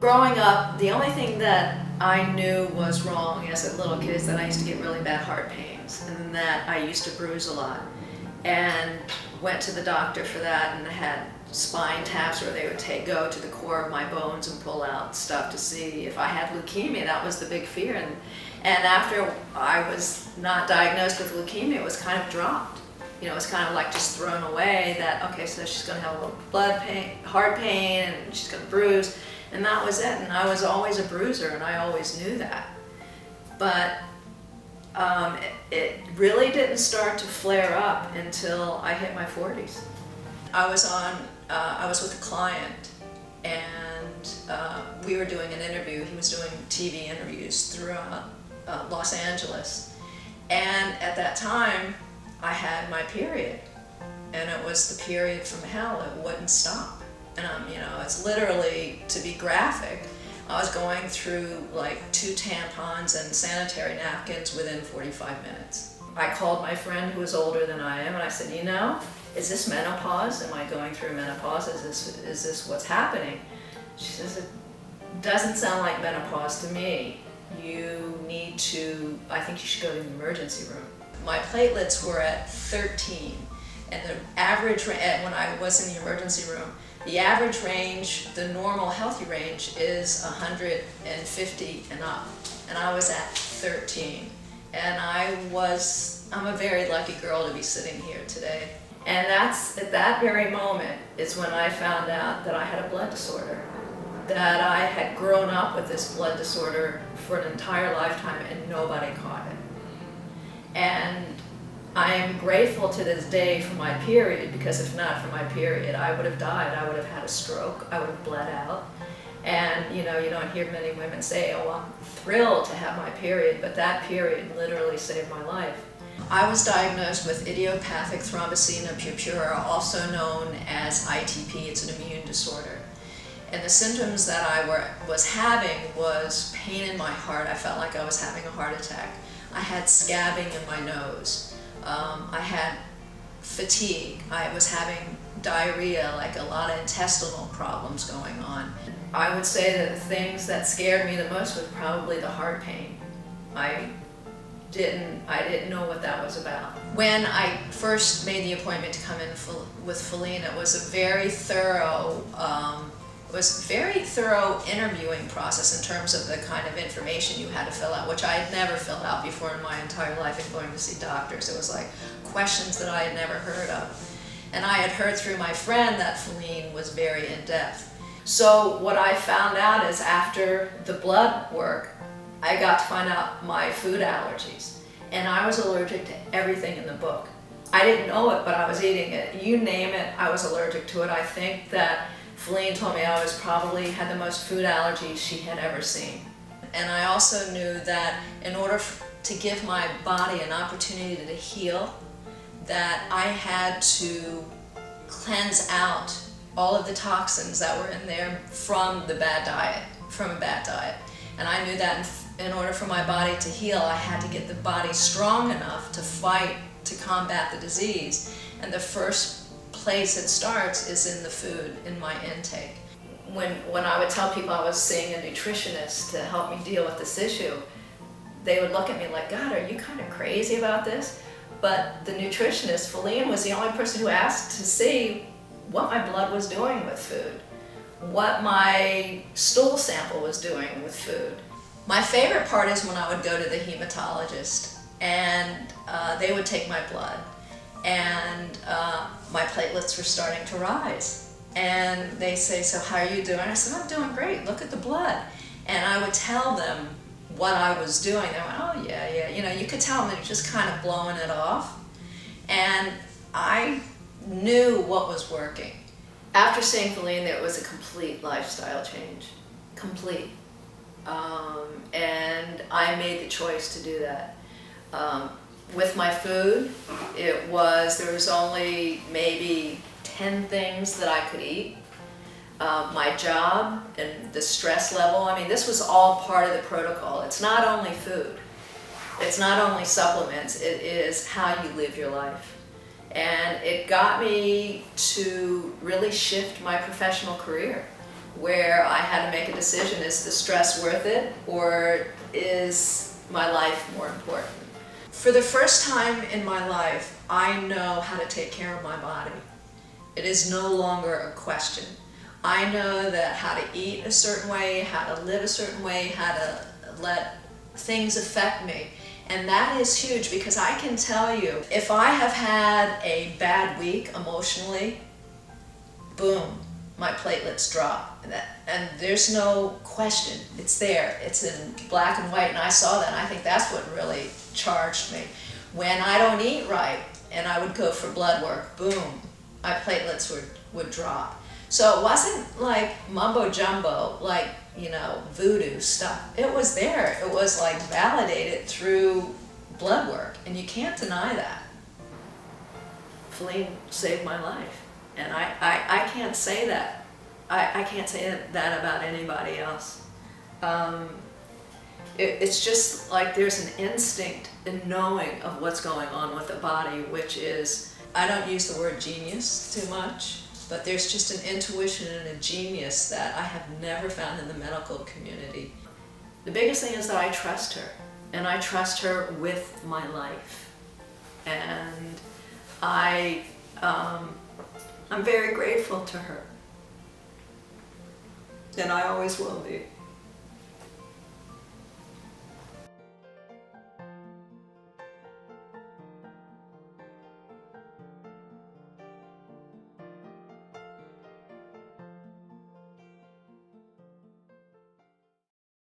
Growing up, the only thing that I knew was wrong as a little kid is that I used to get really bad heart pains and that I used to bruise a lot. And went to the doctor for that and had spine taps where they would go to the core of my bones and pull out stuff to see if I had leukemia. That was the big fear. And after I was not diagnosed with leukemia, it was kind of dropped. You know, it was kind of like just thrown away that, okay, so she's going to have a little blood pain, heart pain, and she's going to bruise. And that was it. And I was always a bruiser, and I always knew that. But it really didn't start to flare up until I hit my 40s. I was with a client, and we were doing an interview. He was doing TV interviews throughout Los Angeles. And at that time, I had my period. And it was the period from hell. It wouldn't stop. And it's literally, to be graphic, I was going through like 2 tampons and sanitary napkins within 45 minutes. I called my friend who was older than I am and I said, is this menopause? Am I going through menopause? Is this what's happening? She says, it doesn't sound like menopause to me. I think you should go to the emergency room. My platelets were at 13, and the average, when I was in the emergency room, the average range, the normal healthy range, is 150 and up, and I was at 13. And I'm a very lucky girl to be sitting here today. And that's, at that very moment, is when I found out that I had a blood disorder. That I had grown up with this blood disorder for an entire lifetime and nobody caught it. And I am grateful to this day for my period, because if not for my period, I would have died. I would have had a stroke. I would have bled out. And you don't hear many women say, oh, I'm thrilled to have my period, but that period literally saved my life. I was diagnosed with idiopathic thrombocytopenia purpura, also known as ITP. It's an immune disorder. And the symptoms that I was having was pain in my heart. I felt like I was having a heart attack. I had scabbing in my nose. I had fatigue. I was having diarrhea, like a lot of intestinal problems going on. I would say that the things that scared me the most was probably the heart pain. I didn't know what that was about. When I first made the appointment to come in with Feline, it was a very thorough interviewing process in terms of the kind of information you had to fill out, which I had never filled out before in my entire life in going to see doctors. It was like questions that I had never heard of. And I had heard through my friend that Feline was very in-depth. So what I found out is after the blood work, I got to find out my food allergies. And I was allergic to everything in the book. I didn't know it, but I was eating it. You name it, I was allergic to it. I think that Feline told me I was probably had the most food allergies she had ever seen. And I also knew that in order to give my body an opportunity to heal, that I had to cleanse out all of the toxins that were in there from a bad diet. And I knew that in order for my body to heal, I had to get the body strong enough to fight, to combat the disease. And the first place it starts is in the food, in my intake. When I would tell people I was seeing a nutritionist to help me deal with this issue, they would look at me like, God, are you kind of crazy about this? But the nutritionist, Feline, was the only person who asked to see what my blood was doing with food, what my stool sample was doing with food. My favorite part is when I would go to the hematologist and they would take my blood, and my platelets were starting to rise. And they say, so how are you doing? I said, I'm doing great, look at the blood. And I would tell them what I was doing. They went, oh yeah. You could tell them they were just kind of blowing it off. And I knew what was working. After seeing Feline, there was a complete lifestyle change, complete. And I made the choice to do that. With my food, there was only maybe 10 things that I could eat. My job and the stress level, this was all part of the protocol. It's not only food. It's not only supplements. It is how you live your life. And it got me to really shift my professional career. where I had to make a decision, is the stress worth it, or is my life more important? For the first time in my life, I know how to take care of my body. It is no longer a question. I know that how to eat a certain way, how to live a certain way, how to let things affect me. And that is huge, because I can tell you, if I have had a bad week emotionally, boom, my platelets drop. And there's no question, it's there, it's in black and white, and I saw that, and I think that's what really charged me. When I don't eat right, and I would go for blood work, boom, my platelets would drop. So it wasn't like mumbo jumbo, like, you know, voodoo stuff. It was there. It was like validated through blood work, and you can't deny that. Feline saved my life, and I can't say that. I can't say that about anybody else. It's just like there's an instinct in knowing of what's going on with the body, which is, I don't use the word genius too much, but there's just an intuition and a genius that I have never found in the medical community. The biggest thing is that I trust her, and I trust her with my life. And I'm very grateful to her. And I always will be.